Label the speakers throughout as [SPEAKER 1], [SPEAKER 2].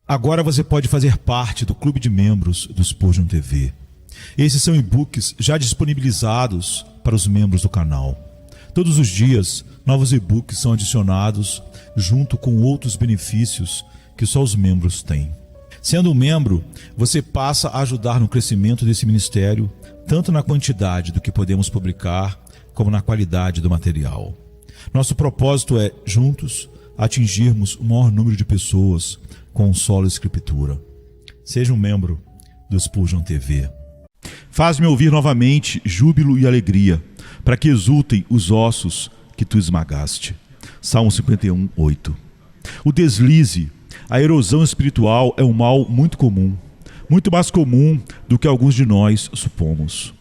[SPEAKER 1] Agora você pode fazer parte do clube de membros do Spurgeon TV. Esses são e-books já disponibilizados para os membros do canal. Todos os dias, novos e-books são adicionados junto com outros benefícios que só os membros têm. Sendo um membro, você passa a ajudar no crescimento desse ministério, tanto na quantidade do que podemos publicar, como na qualidade do material. Nosso propósito é, juntos, atingirmos o maior número de pessoas com solo escritura. Seja um membro do Spurgeon TV. Faz-me ouvir novamente júbilo e alegria, para que exultem os ossos que tu esmagaste. Salmo 51, 8. O deslize, a erosão espiritual é um mal muito comum, muito mais comum do que alguns de nós supomos.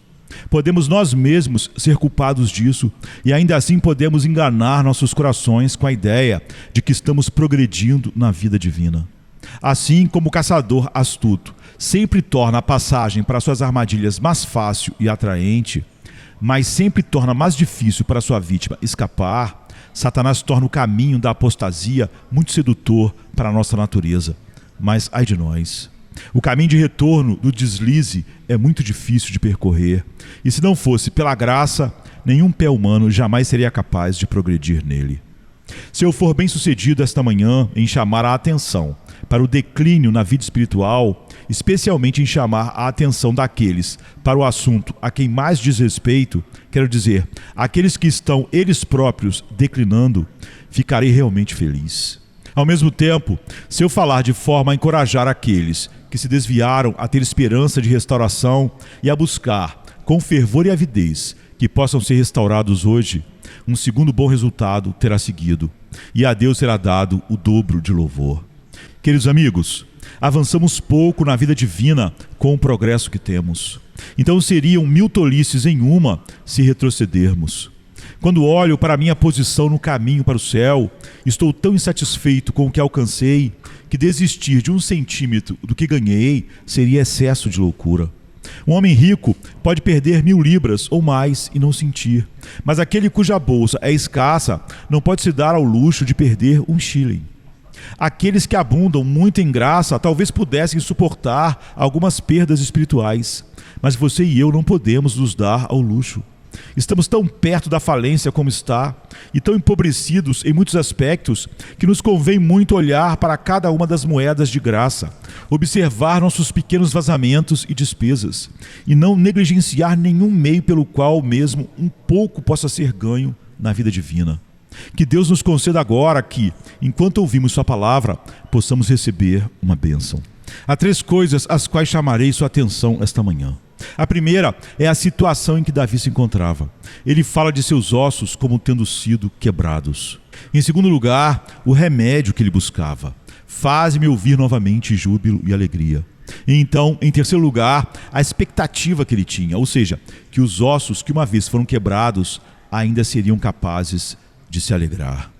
[SPEAKER 1] Podemos nós mesmos ser culpados disso e ainda assim podemos enganar nossos corações com a ideia de que estamos progredindo na vida divina. Assim como o caçador astuto sempre torna a passagem para suas armadilhas mais fácil e atraente, mas sempre torna mais difícil para sua vítima escapar, Satanás torna o caminho da apostasia muito sedutor para a nossa natureza. Mas ai de nós! O caminho de retorno do deslize é muito difícil de percorrer, e se não fosse pela graça, nenhum pé humano jamais seria capaz de progredir nele. Se eu for bem-sucedido esta manhã em chamar a atenção para o declínio na vida espiritual, especialmente em chamar a atenção daqueles para o assunto a quem mais diz respeito, quero dizer, aqueles que estão eles próprios declinando, ficarei realmente feliz. Ao mesmo tempo, se eu falar de forma a encorajar aqueles que se desviaram a ter esperança de restauração e a buscar, com fervor e avidez, que possam ser restaurados hoje, um segundo bom resultado terá seguido, e a Deus será dado o dobro de louvor. Queridos amigos, avançamos pouco na vida divina com o progresso que temos. Então seriam 1000 tolices em uma se retrocedermos. Quando olho para a minha posição no caminho para o céu, estou tão insatisfeito com o que alcancei que desistir de 1 centímetro do que ganhei seria excesso de loucura. Um homem rico pode perder 1000 libras ou mais e não sentir, mas aquele cuja bolsa é escassa não pode se dar ao luxo de perder 1 shilling. Aqueles que abundam muito em graça talvez pudessem suportar algumas perdas espirituais, mas você e eu não podemos nos dar ao luxo. Estamos tão perto da falência como está, e tão empobrecidos em muitos aspectos, que nos convém muito olhar para cada uma das moedas de graça, observar nossos pequenos vazamentos e despesas, e não negligenciar nenhum meio pelo qual mesmo um pouco possa ser ganho na vida divina. Que Deus nos conceda agora que, enquanto ouvimos sua palavra, possamos receber uma bênção. Há 3 coisas às quais chamarei sua atenção esta manhã. A primeira é a situação em que Davi se encontrava. Ele fala de seus ossos como tendo sido quebrados. Em segundo lugar, o remédio que ele buscava. Faz-me ouvir novamente júbilo e alegria. E então, em terceiro lugar, a expectativa que ele tinha, ou seja, que os ossos que uma vez foram quebrados ainda seriam capazes de se alegrar.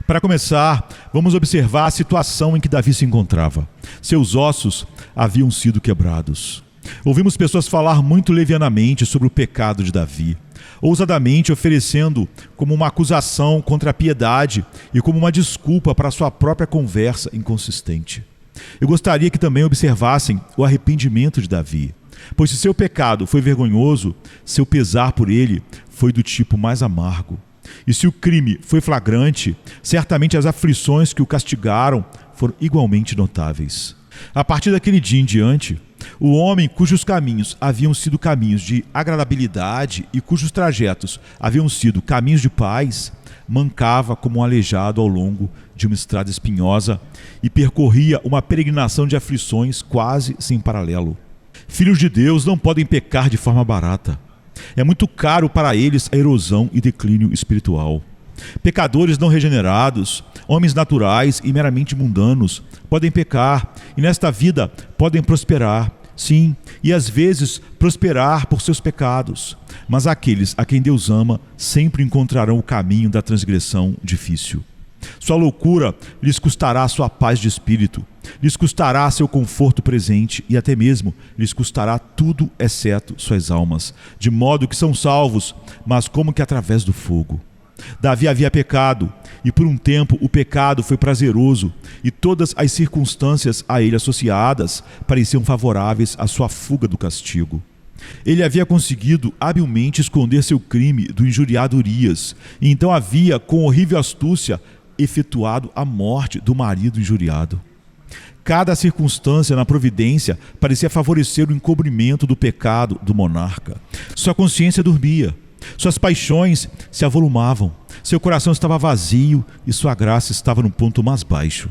[SPEAKER 1] Para começar, vamos observar a situação em que Davi se encontrava. Seus ossos haviam sido quebrados. Ouvimos pessoas falar muito levianamente sobre o pecado de Davi, ousadamente oferecendo como uma acusação contra a piedade e como uma desculpa para sua própria conversa inconsistente. Eu gostaria que também observassem o arrependimento de Davi, pois se seu pecado foi vergonhoso, seu pesar por ele foi do tipo mais amargo. E se o crime foi flagrante, certamente as aflições que o castigaram foram igualmente notáveis. A partir daquele dia em diante, o homem cujos caminhos haviam sido caminhos de agradabilidade e cujos trajetos haviam sido caminhos de paz, mancava como um aleijado ao longo de uma estrada espinhosa e percorria uma peregrinação de aflições quase sem paralelo. Filhos de Deus não podem pecar de forma barata. É muito caro para eles a erosão e declínio espiritual. Pecadores não regenerados, homens naturais e meramente mundanos, podem pecar e nesta vida podem prosperar, sim, e às vezes prosperar por seus pecados. Mas aqueles a quem Deus ama sempre encontrarão o caminho da transgressão difícil. Sua loucura lhes custará sua paz de espírito, lhes custará seu conforto presente e até mesmo lhes custará tudo exceto suas almas, de modo que são salvos, mas como que através do fogo. Davi havia pecado, e por um tempo o pecado foi prazeroso, e todas as circunstâncias a ele associadas pareciam favoráveis à sua fuga do castigo. Ele havia conseguido habilmente esconder seu crime do injuriado Urias, e então havia, com horrível astúcia, efetuado a morte do marido injuriado. Cada circunstância na providência parecia favorecer o encobrimento do pecado do monarca. Sua consciência dormia, suas paixões se avolumavam, seu coração estava vazio e sua graça estava no ponto mais baixo.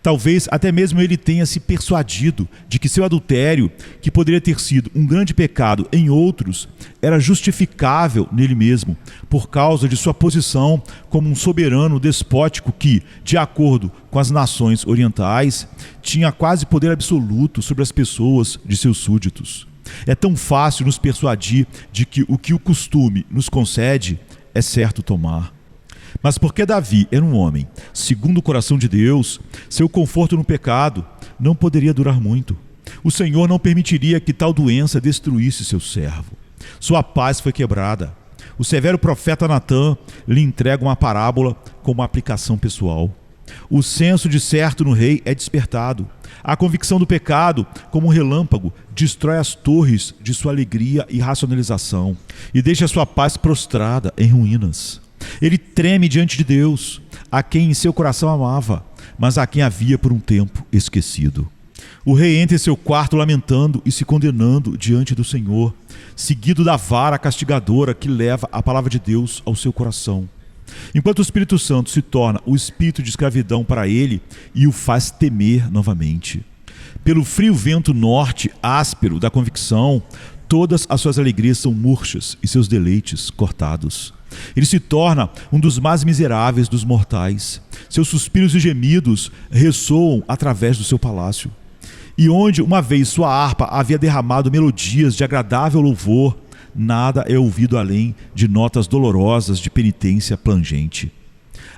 [SPEAKER 1] Talvez até mesmo ele tenha se persuadido de que seu adultério, que poderia ter sido um grande pecado em outros, era justificável nele mesmo, por causa de sua posição como um soberano despótico que, de acordo com as nações orientais, tinha quase poder absoluto sobre as pessoas de seus súditos. É tão fácil nos persuadir de que o costume nos concede é certo tomar. Mas porque Davi era um homem segundo o coração de Deus, seu conforto no pecado não poderia durar muito. O Senhor não permitiria que tal doença destruísse seu servo. Sua paz foi quebrada. O severo profeta Natã lhe entrega uma parábola com uma aplicação pessoal. O senso de certo no rei é despertado. A convicção do pecado, como um relâmpago, destrói as torres de sua alegria e racionalização e deixa sua paz prostrada em ruínas. Ele treme diante de Deus, a quem em seu coração amava, mas a quem havia por um tempo esquecido. O rei entra em seu quarto lamentando e se condenando diante do Senhor, seguido da vara castigadora que leva a palavra de Deus ao seu coração. Enquanto o Espírito Santo se torna o espírito de escravidão para ele e o faz temer novamente. Pelo frio vento norte áspero da convicção, todas as suas alegrias são murchas e seus deleites cortados. Ele se torna um dos mais miseráveis dos mortais. Seus suspiros e gemidos ressoam através do seu palácio. E onde uma vez sua harpa havia derramado melodias de agradável louvor, nada é ouvido além de notas dolorosas de penitência plangente.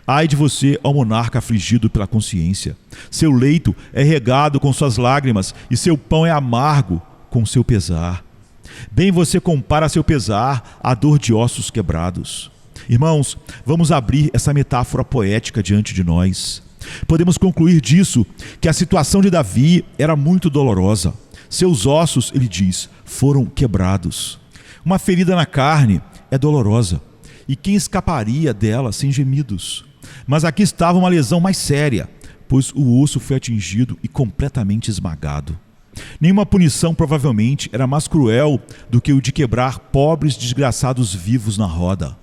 [SPEAKER 1] Ai de você, ó monarca afligido pela consciência. Seu leito é regado com suas lágrimas e seu pão é amargo com seu pesar. Bem você compara seu pesar à dor de ossos quebrados. Irmãos, vamos abrir essa metáfora poética diante de nós. Podemos concluir disso que a situação de Davi era muito dolorosa. Seus ossos, ele diz, foram quebrados. Uma ferida na carne é dolorosa, e quem escaparia dela sem gemidos? Mas aqui estava uma lesão mais séria, pois o osso foi atingido e completamente esmagado. Nenhuma punição provavelmente era mais cruel do que o de quebrar pobres desgraçados vivos na roda,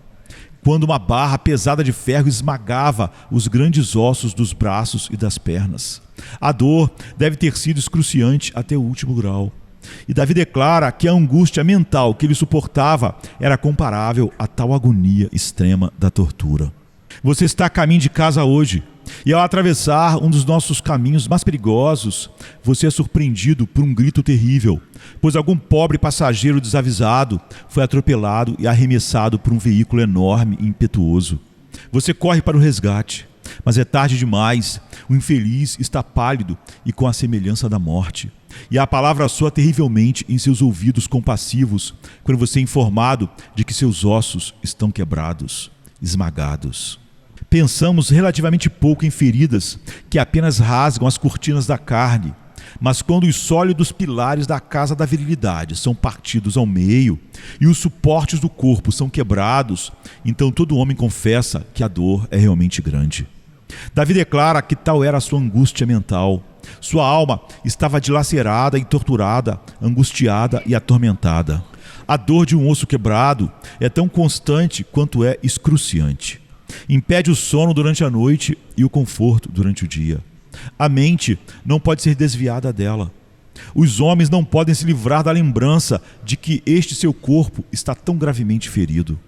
[SPEAKER 1] quando uma barra pesada de ferro esmagava os grandes ossos dos braços e das pernas. A dor deve ter sido excruciante até o último grau. E Davi declara que a angústia mental que ele suportava era comparável a tal agonia extrema da tortura. Você está a caminho de casa hoje, e ao atravessar um dos nossos caminhos mais perigosos, você é surpreendido por um grito terrível, pois algum pobre passageiro desavisado foi atropelado e arremessado por um veículo enorme e impetuoso. Você corre para o resgate, mas é tarde demais. O infeliz está pálido e com a semelhança da morte. E a palavra soa terrivelmente em seus ouvidos compassivos quando você é informado de que seus ossos estão quebrados, esmagados. Pensamos relativamente pouco em feridas que apenas rasgam as cortinas da carne, mas quando os sólidos pilares da casa da virilidade são partidos ao meio e os suportes do corpo são quebrados, então todo homem confessa que a dor é realmente grande. Davi declara que tal era a sua angústia mental. Sua alma estava dilacerada e torturada, angustiada e atormentada. A dor de um osso quebrado é tão constante quanto é excruciante. Impede o sono durante a noite e o conforto durante o dia. A mente não pode ser desviada dela. Os homens não podem se livrar da lembrança de que este seu corpo está tão gravemente ferido.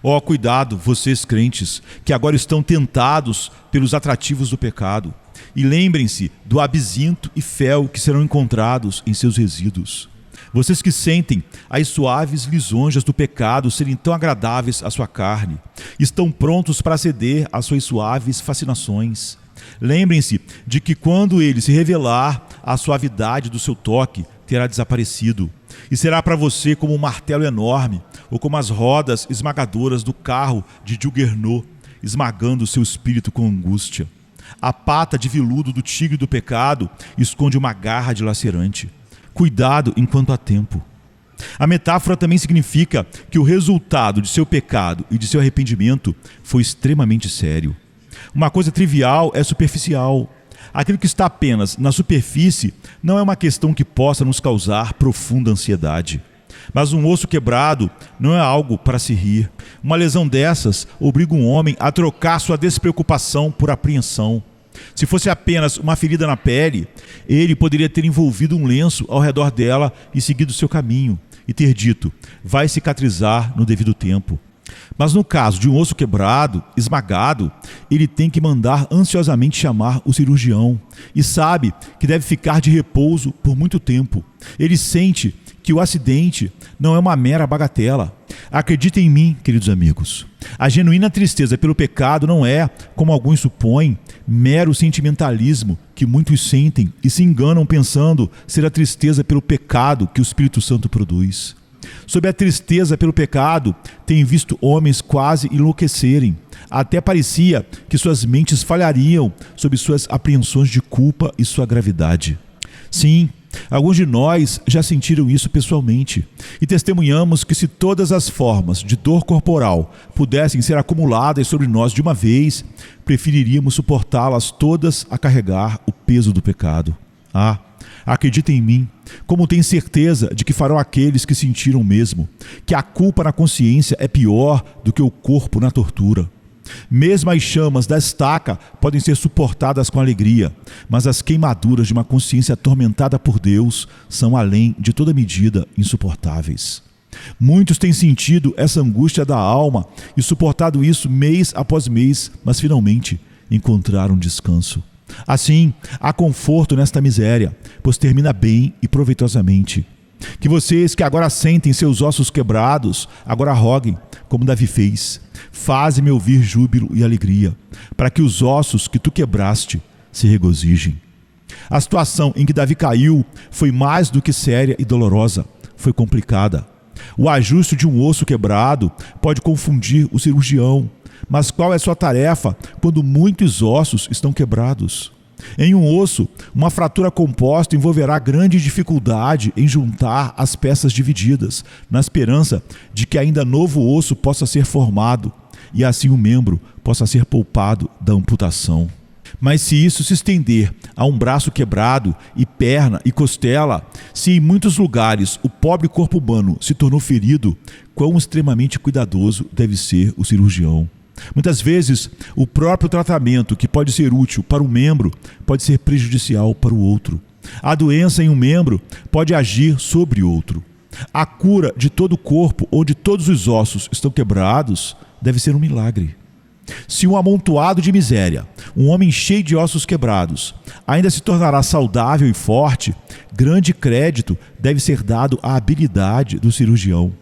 [SPEAKER 1] Ó, cuidado, vocês crentes, que agora estão tentados pelos atrativos do pecado. E lembrem-se do absinto e fel que serão encontrados em seus resíduos. Vocês que sentem as suaves lisonjas do pecado serem tão agradáveis à sua carne, estão prontos para ceder às suas suaves fascinações. Lembrem-se de que quando ele se revelar, a suavidade do seu toque terá desaparecido, e será para você como um martelo enorme, ou como as rodas esmagadoras do carro de Juggernaut, esmagando seu espírito com angústia. A pata de veludo do tigre do pecado esconde uma garra dilacerante. Cuidado enquanto há tempo. A metáfora também significa que o resultado de seu pecado e de seu arrependimento foi extremamente sério. Uma coisa trivial é superficial. Aquilo que está apenas na superfície não é uma questão que possa nos causar profunda ansiedade. Mas um osso quebrado não é algo para se rir. Uma lesão dessas obriga um homem a trocar sua despreocupação por apreensão. Se fosse apenas uma ferida na pele, ele poderia ter envolvido um lenço ao redor dela e seguido seu caminho, e ter dito: vai cicatrizar no devido tempo. Mas no caso de um osso quebrado, esmagado, ele tem que mandar ansiosamente chamar o cirurgião e sabe que deve ficar de repouso por muito tempo. Ele sente que o acidente não é uma mera bagatela. Acreditem em mim, queridos amigos. A genuína tristeza pelo pecado não é, como alguns supõem, mero sentimentalismo que muitos sentem e se enganam pensando ser a tristeza pelo pecado que o Espírito Santo produz. Sob a tristeza pelo pecado, tenho visto homens quase enlouquecerem. Até parecia que suas mentes falhariam sob suas apreensões de culpa e sua gravidade. Sim, alguns de nós já sentiram isso pessoalmente e testemunhamos que se todas as formas de dor corporal pudessem ser acumuladas sobre nós de uma vez, preferiríamos suportá-las todas a carregar o peso do pecado. Acreditem em mim, como tenho certeza de que farão aqueles que sentiram mesmo, que a culpa na consciência é pior do que o corpo na tortura. Mesmo as chamas da estaca podem ser suportadas com alegria, mas as queimaduras de uma consciência atormentada por Deus são, além de toda medida, insuportáveis. Muitos têm sentido essa angústia da alma e suportado isso mês após mês, mas finalmente encontraram descanso. Assim, há conforto nesta miséria, pois termina bem e proveitosamente. Que vocês que agora sentem seus ossos quebrados, agora roguem, como Davi fez: faze-me ouvir júbilo e alegria, para que os ossos que tu quebraste se regozijem. A situação em que Davi caiu foi mais do que séria e dolorosa, foi complicada. O ajuste de um osso quebrado pode confundir o cirurgião, mas qual é sua tarefa quando muitos ossos estão quebrados? Em um osso, uma fratura composta envolverá grande dificuldade em juntar as peças divididas, na esperança de que ainda novo osso possa ser formado e assim o membro possa ser poupado da amputação. Mas se isso se estender a um braço quebrado e perna e costela, se em muitos lugares o pobre corpo humano se tornou ferido, quão extremamente cuidadoso deve ser o cirurgião. Muitas vezes, o próprio tratamento que pode ser útil para um membro pode ser prejudicial para o outro. A doença em um membro pode agir sobre outro. A cura de todo o corpo onde todos os ossos estão quebrados deve ser um milagre. Se um amontoado de miséria, um homem cheio de ossos quebrados, ainda se tornará saudável e forte, grande crédito deve ser dado à habilidade do cirurgião.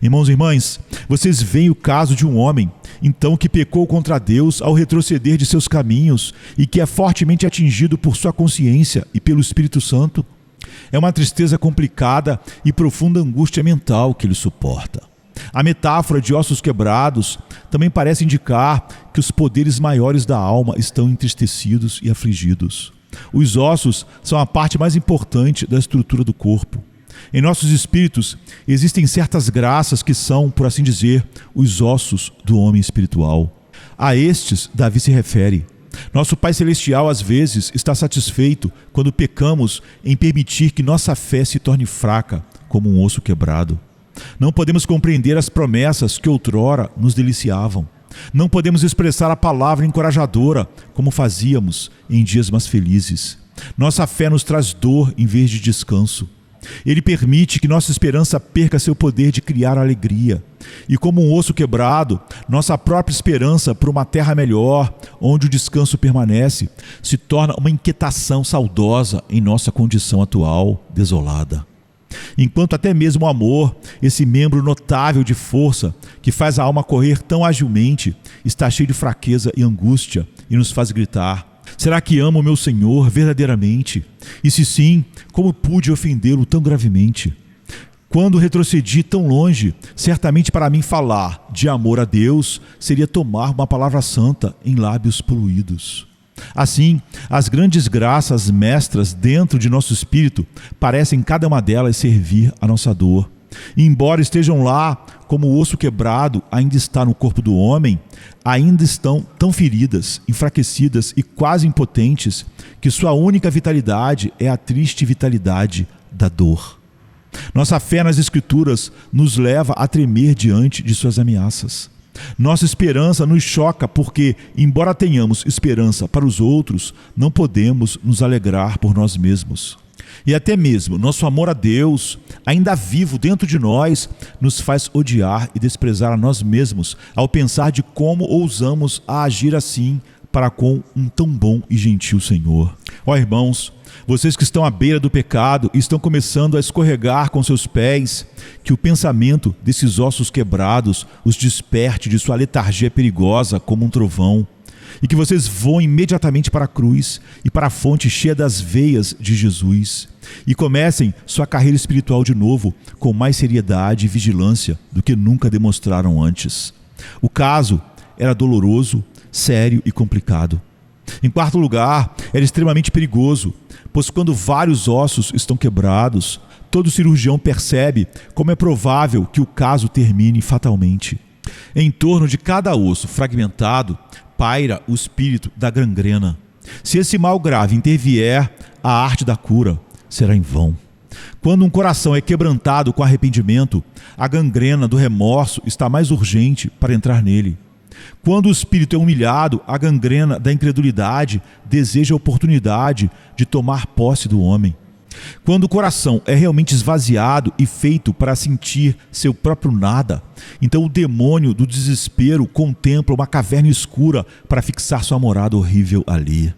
[SPEAKER 1] Irmãos e irmãs, vocês veem o caso de um homem, então, que pecou contra Deus ao retroceder de seus caminhos e que é fortemente atingido por sua consciência e pelo Espírito Santo? É uma tristeza complicada e profunda angústia mental que ele suporta. A metáfora de ossos quebrados também parece indicar que os poderes maiores da alma estão entristecidos e afligidos. Os ossos são a parte mais importante da estrutura do corpo. Em nossos espíritos existem certas graças que são, por assim dizer, os ossos do homem espiritual. A estes Davi se refere. Nosso Pai Celestial às vezes está satisfeito quando pecamos em permitir que nossa fé se torne fraca como um osso quebrado. Não podemos compreender as promessas que outrora nos deliciavam. Não podemos expressar a palavra encorajadora como fazíamos em dias mais felizes. Nossa fé nos traz dor em vez de descanso. Ele permite que nossa esperança perca seu poder de criar alegria. E como um osso quebrado, nossa própria esperança por uma terra melhor, onde o descanso permanece, se torna uma inquietação saudosa em nossa condição atual, desolada. Enquanto até mesmo o amor, esse membro notável de força, que faz a alma correr tão agilmente, está cheio de fraqueza e angústia e nos faz gritar: será que amo o meu Senhor verdadeiramente? E se sim, como pude ofendê-lo tão gravemente? Quando retrocedi tão longe, certamente para mim falar de amor a Deus seria tomar uma palavra santa em lábios poluídos. Assim, as grandes graças mestras dentro de nosso espírito parecem cada uma delas servir a nossa dor. E embora estejam lá, como o osso quebrado ainda está no corpo do homem, ainda estão tão feridas, enfraquecidas e quase impotentes que sua única vitalidade é a triste vitalidade da dor. Nossa fé nas Escrituras nos leva a tremer diante de suas ameaças. Nossa esperança nos choca porque, embora tenhamos esperança para os outros, não podemos nos alegrar por nós mesmos. E até mesmo nosso amor a Deus, ainda vivo dentro de nós, nos faz odiar e desprezar a nós mesmos ao pensar de como ousamos a agir assim para com um tão bom e gentil Senhor. Ó irmãos, vocês que estão à beira do pecado e estão começando a escorregar com seus pés, que o pensamento desses ossos quebrados os desperte de sua letargia perigosa como um trovão, e que vocês voem imediatamente para a cruz e para a fonte cheia das veias de Jesus, e comecem sua carreira espiritual de novo com mais seriedade e vigilância do que nunca demonstraram antes. O caso era doloroso, sério e complicado. Em quarto lugar, era extremamente perigoso, pois quando vários ossos estão quebrados, todo cirurgião percebe como é provável que o caso termine fatalmente. Em torno de cada osso fragmentado, paira o espírito da gangrena. Se esse mal grave intervier, a arte da cura será em vão. Quando um coração é quebrantado com arrependimento, a gangrena do remorso está mais urgente para entrar nele. Quando o espírito é humilhado, a gangrena da incredulidade deseja a oportunidade de tomar posse do homem. Quando o coração é realmente esvaziado e feito para sentir seu próprio nada, então o demônio do desespero contempla uma caverna escura para fixar sua morada horrível ali.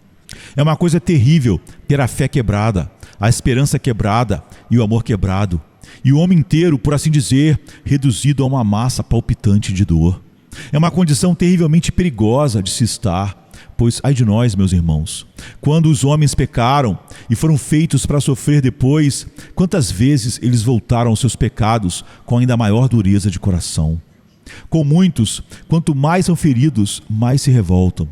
[SPEAKER 1] É uma coisa terrível ter a fé quebrada, a esperança quebrada e o amor quebrado, e o homem inteiro, por assim dizer, reduzido a uma massa palpitante de dor. É uma condição terrivelmente perigosa de se estar, pois ai de nós, meus irmãos, quando os homens pecaram e foram feitos para sofrer depois, quantas vezes eles voltaram aos seus pecados com ainda maior dureza de coração. Com muitos, quanto mais são feridos, mais se revoltam.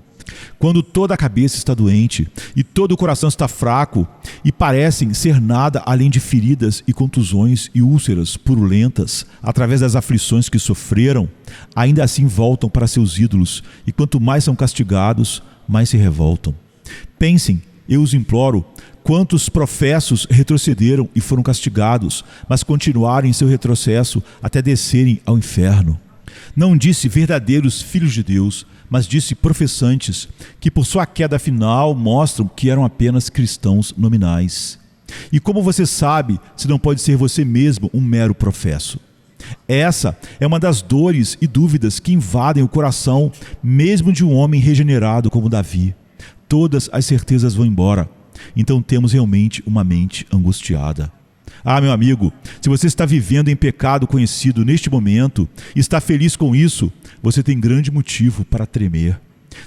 [SPEAKER 1] Quando toda a cabeça está doente e todo o coração está fraco e parecem ser nada além de feridas e contusões e úlceras purulentas através das aflições que sofreram, ainda assim voltam para seus ídolos e quanto mais são castigados, mais se revoltam. Pensem, eu os imploro, quantos professos retrocederam e foram castigados, mas continuaram em seu retrocesso até descerem ao inferno. Não disse verdadeiros filhos de Deus, mas disse professantes, que por sua queda final mostram que eram apenas cristãos nominais. E como você sabe, se não pode ser você mesmo um mero professo? Essa é uma das dores e dúvidas que invadem o coração, mesmo de um homem regenerado como Davi. Todas as certezas vão embora, então temos realmente uma mente angustiada. Ah, meu amigo, se você está vivendo em pecado conhecido neste momento e está feliz com isso, você tem grande motivo para tremer.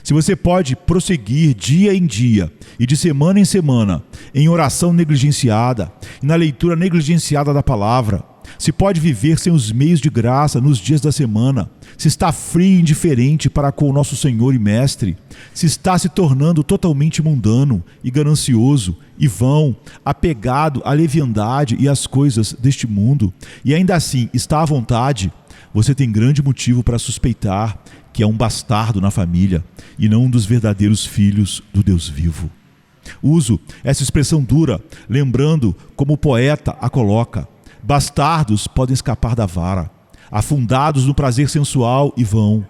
[SPEAKER 1] Se você pode prosseguir dia em dia e de semana em semana em oração negligenciada e na leitura negligenciada da palavra, se pode viver sem os meios de graça nos dias da semana, se está frio e indiferente para com o nosso Senhor e Mestre, se está se tornando totalmente mundano e ganancioso e vão, apegado à leviandade e às coisas deste mundo, e ainda assim está à vontade, você tem grande motivo para suspeitar que é um bastardo na família e não um dos verdadeiros filhos do Deus vivo. Uso essa expressão dura, lembrando como o poeta a coloca: bastardos podem escapar da vara, afundados no prazer sensual e vão.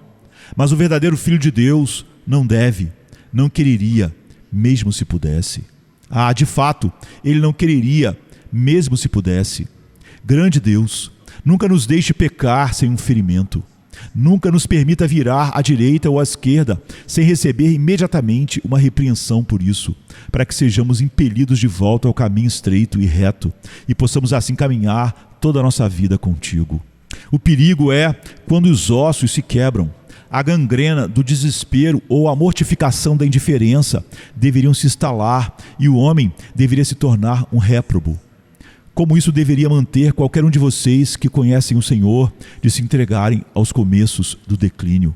[SPEAKER 1] Mas o verdadeiro filho de Deus não deve, não quereria, mesmo se pudesse. Ah, de fato, ele não quereria, mesmo se pudesse. Grande Deus, nunca nos deixe pecar sem um ferimento. Nunca nos permita virar à direita ou à esquerda sem receber imediatamente uma repreensão por isso, para que sejamos impelidos de volta ao caminho estreito e reto e possamos assim caminhar toda a nossa vida contigo. O perigo é quando os ossos se quebram. A gangrena do desespero ou a mortificação da indiferença deveriam se instalar e o homem deveria se tornar um réprobo. como isso deveria manter qualquer um de vocês que conhecem o Senhor de se entregarem aos começos do declínio.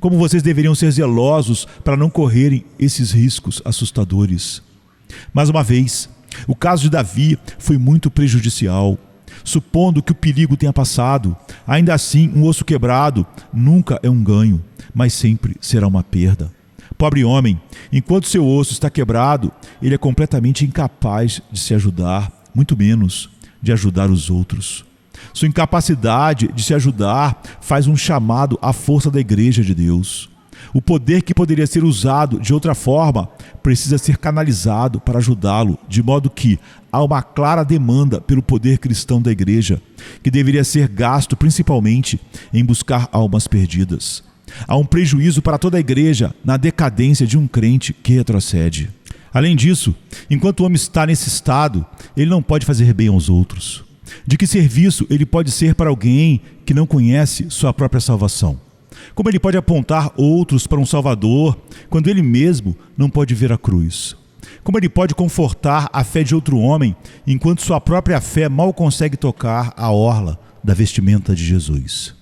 [SPEAKER 1] Como vocês deveriam ser zelosos para não correrem esses riscos assustadores. Mais uma vez, o caso de Davi foi muito prejudicial. Supondo que o perigo tenha passado, ainda assim um osso quebrado nunca é um ganho, mas sempre será uma perda. Pobre homem, enquanto seu osso está quebrado, ele é completamente incapaz de se ajudar, muito menos de ajudar os outros. Sua incapacidade de se ajudar faz um chamado à força da Igreja de Deus. O poder que poderia ser usado de outra forma precisa ser canalizado para ajudá-lo, de modo que há uma clara demanda pelo poder cristão da Igreja, que deveria ser gasto principalmente em buscar almas perdidas. Há um prejuízo para toda a Igreja na decadência de um crente que retrocede. Além disso, enquanto o homem está nesse estado, ele não pode fazer bem aos outros. De que serviço ele pode ser para alguém que não conhece sua própria salvação? Como ele pode apontar outros para um Salvador quando ele mesmo não pode ver a cruz? Como ele pode confortar a fé de outro homem enquanto sua própria fé mal consegue tocar a orla da vestimenta de Jesus?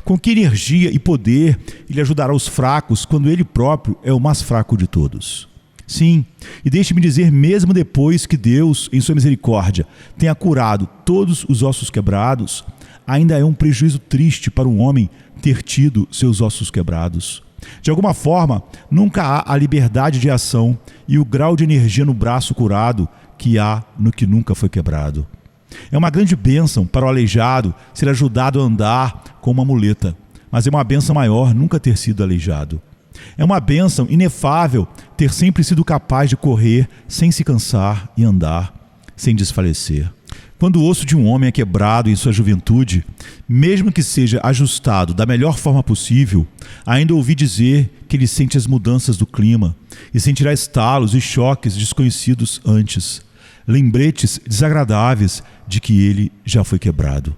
[SPEAKER 1] Com que energia e poder ele ajudará os fracos quando ele próprio é o mais fraco de todos? Sim, e deixe-me dizer, mesmo depois que Deus, em sua misericórdia, tenha curado todos os ossos quebrados, ainda é um prejuízo triste para um homem ter tido seus ossos quebrados. De alguma forma, nunca há a liberdade de ação e o grau de energia no braço curado que há no que nunca foi quebrado. É uma grande bênção para o aleijado ser ajudado a andar com uma muleta, mas é uma bênção maior nunca ter sido aleijado. É uma bênção inefável ter sempre sido capaz de correr sem se cansar e andar sem desfalecer. Quando o osso de um homem é quebrado em sua juventude, mesmo que seja ajustado da melhor forma possível, ainda ouvi dizer que ele sente as mudanças do clima e sentirá estalos e choques desconhecidos antes, lembretes desagradáveis de que ele já foi quebrado.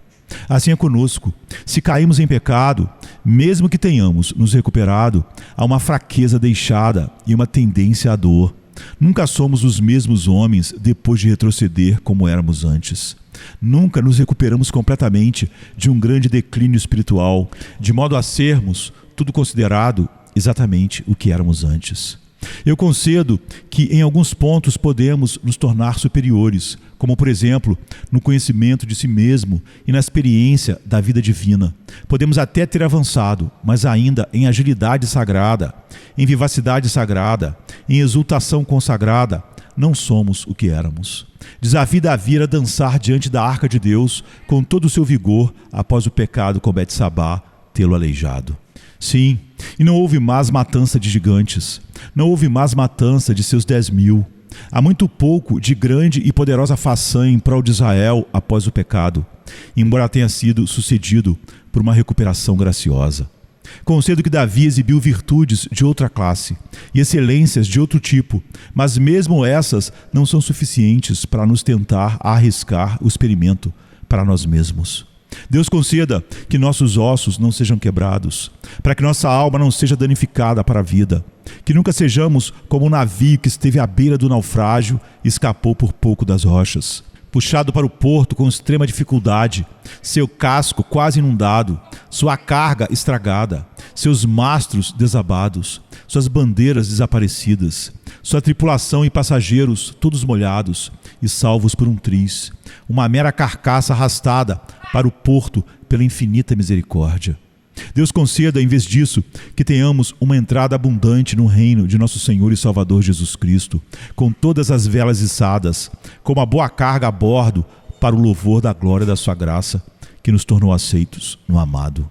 [SPEAKER 1] Assim é conosco. Se caímos em pecado, mesmo que tenhamos nos recuperado, há uma fraqueza deixada e uma tendência à dor. Nunca somos os mesmos homens depois de retroceder como éramos antes. Nunca nos recuperamos completamente de um grande declínio espiritual, de modo a sermos, tudo considerado, exatamente o que éramos antes. Eu concedo que em alguns pontos podemos nos tornar superiores, como por exemplo, no conhecimento de si mesmo e na experiência da vida divina. Podemos até ter avançado, mas ainda em agilidade sagrada, em vivacidade sagrada, em exultação consagrada, não somos o que éramos. Desafio Davi era dançar diante da arca de Deus com todo o seu vigor após o pecado com Betsabá tê-lo aleijado. Sim, e não houve mais matança de gigantes, não houve mais matança de seus 10.000. Há muito pouco de grande e poderosa façanha em prol de Israel após o pecado, embora tenha sido sucedido por uma recuperação graciosa. Concedo que Davi exibiu virtudes de outra classe e excelências de outro tipo, mas mesmo essas não são suficientes para nos tentar a arriscar o experimento para nós mesmos. Deus conceda que nossos ossos não sejam quebrados, para que nossa alma não seja danificada para a vida, que nunca sejamos como um navio que esteve à beira do naufrágio e escapou por pouco das rochas. Puxado para o porto com extrema dificuldade, seu casco quase inundado, sua carga estragada, seus mastros desabados, suas bandeiras desaparecidas, sua tripulação e passageiros todos molhados e salvos por um triz, uma mera carcaça arrastada para o porto pela infinita misericórdia. Deus conceda, em vez disso, que tenhamos uma entrada abundante no reino de nosso Senhor e Salvador Jesus Cristo, com todas as velas içadas, com uma boa carga a bordo, para o louvor da glória da sua graça, que nos tornou aceitos no amado.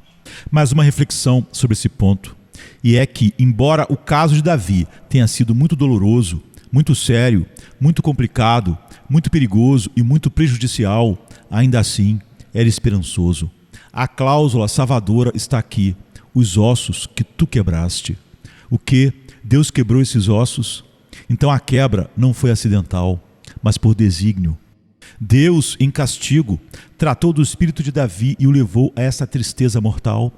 [SPEAKER 1] Mais uma reflexão sobre esse ponto, e é que, embora o caso de Davi tenha sido muito doloroso, muito sério, muito complicado, muito perigoso e muito prejudicial, ainda assim era esperançoso. A cláusula salvadora está aqui, os ossos que tu quebraste. O que? Deus quebrou esses ossos? Então a quebra não foi acidental, mas por desígnio. Deus, em castigo, tratou do espírito de Davi e o levou a essa tristeza mortal.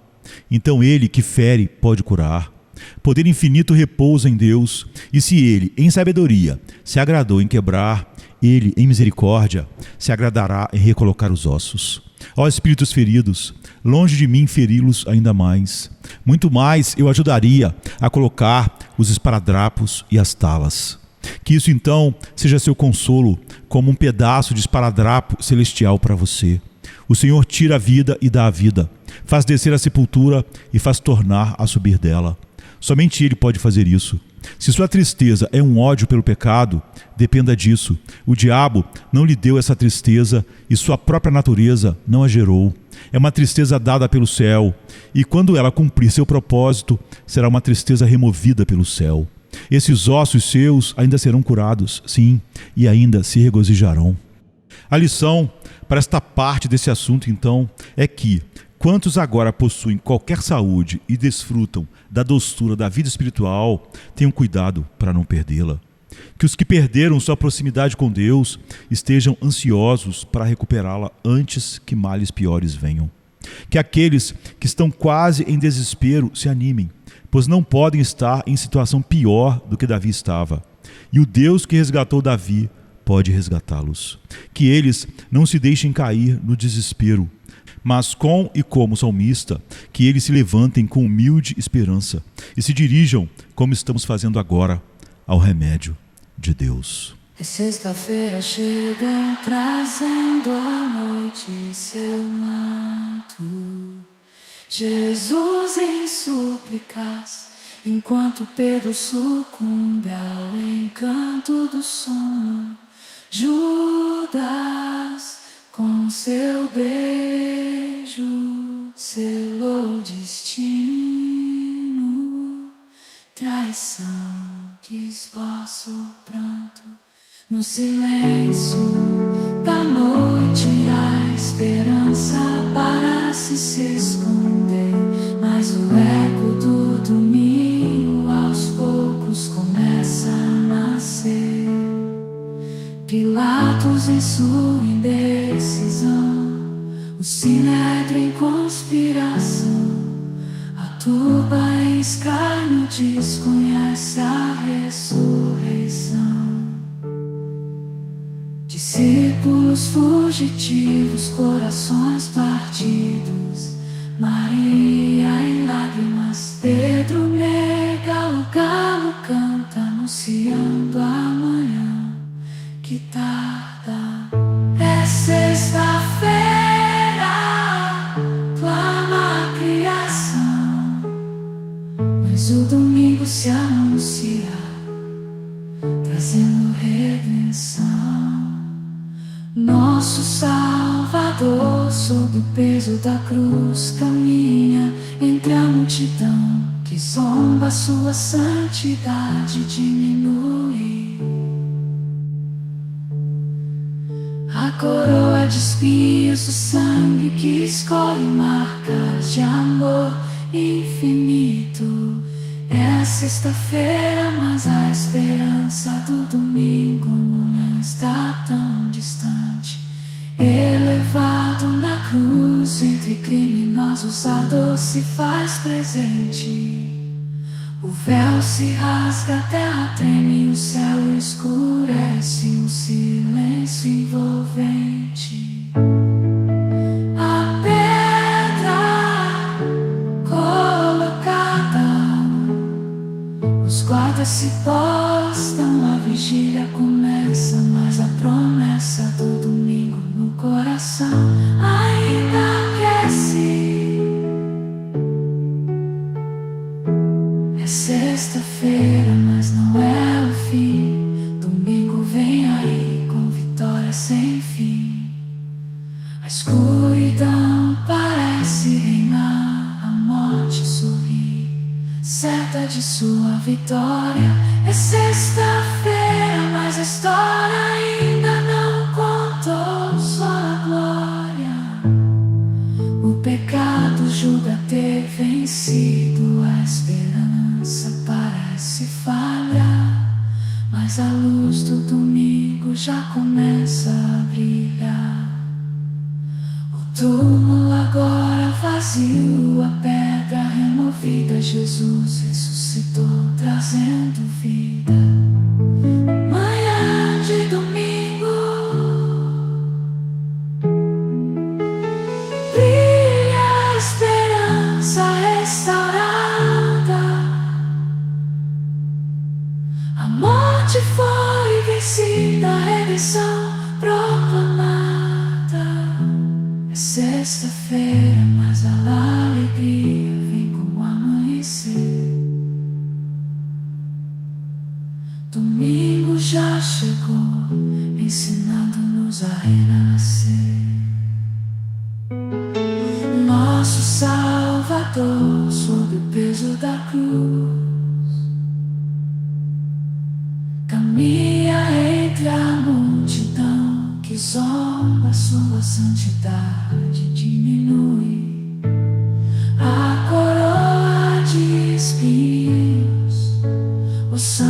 [SPEAKER 1] Então ele que fere pode curar. Poder infinito repousa em Deus, e se Ele, em sabedoria, se agradou em quebrar, Ele, em misericórdia, se agradará em recolocar os ossos. Ó espíritos feridos, longe de mim feri-los ainda mais. Muito mais eu ajudaria a colocar os esparadrapos e as talas. Que isso então seja seu consolo, como um pedaço de esparadrapo celestial para você. O Senhor tira a vida e dá a vida, faz descer a sepultura e faz tornar a subir dela. Somente Ele pode fazer isso. Se sua tristeza é um ódio pelo pecado, dependa disso. O diabo não lhe deu essa tristeza e sua própria natureza não a gerou. É uma tristeza dada pelo céu, e quando ela cumprir seu propósito, será uma tristeza removida pelo céu. Esses ossos seus ainda serão curados, sim, e ainda se regozijarão. A lição para esta parte desse assunto, então, é que quantos agora possuem qualquer saúde e desfrutam da doçura da vida espiritual, tenham cuidado para não perdê-la. Que os que perderam sua proximidade com Deus estejam ansiosos para recuperá-la antes que males piores venham. Que aqueles que estão quase em desespero se animem, pois não podem estar em situação pior do que Davi estava. E o Deus que resgatou Davi pode resgatá-los. Que eles não se deixem cair no desespero, mas com e como salmista, que eles se levantem com humilde esperança e se dirijam, como estamos fazendo agora, ao remédio de Deus.
[SPEAKER 2] É sexta-feira chega trazendo a noite em seu manto. Jesus em súplicas, enquanto Pedro sucumbe ao encanto do sono. Judas, com seu beijo, selou o destino. Traição que esboça o pranto. No silêncio da noite, a esperança parece se esconder. Mas o eco do domingo aos poucos começa a nascer. Pilatos em sua indecisão, o sinédrio em conspiração, a turba em escárnio desconhece a ressurreição. Discípulos fugitivos, corações partidos, Maria em lágrimas, Pedro nega, o galo canta anunciando amanhã que tarda. É sexta-feira, clama a criação, mas o domingo se anuncia, trazendo redenção. Nosso Salvador, sob o peso da cruz, caminha entre a multidão que zomba, sua santidade diminui. A coroa de espinhos, o sangue que escolhe marcas de amor infinito. É a sexta-feira, mas a esperança do domingo não está tão distante. Elevado na cruz, entre criminosos a dor se faz presente. O véu se rasga, a terra treme, o céu escurece, um silêncio envolvente. A pedra colocada, os guardas se postam, a vigília começa, mas a promessa do domingo no coração ainda aquece. É sexta-feira, mas não é o fim. Domingo vem aí com vitória sem fim. A escuridão parece reinar, a morte sorri, certa de sua vitória. É sexta-feira, mas a história ainda não contou sua glória. O pecado julga ter vencido, a esperança parece falhar, mas a luz do domingo já começa a brilhar. O túmulo agora vazio, a pedra removida, Jesus ressuscita. ressuscitou, trazendo vida. Manhã de domingo, brilha a esperança restaurada. A morte foi vencida, a redenção proclamada. É sexta-feira, mas a alegria vem com o amanhecer. Domingo já chegou, ensinando-nos a renascer. Nosso Salvador, sob o peso da cruz, caminha entre a multidão que zomba, sua santidade diminui. A coroa de espinhos, o sangue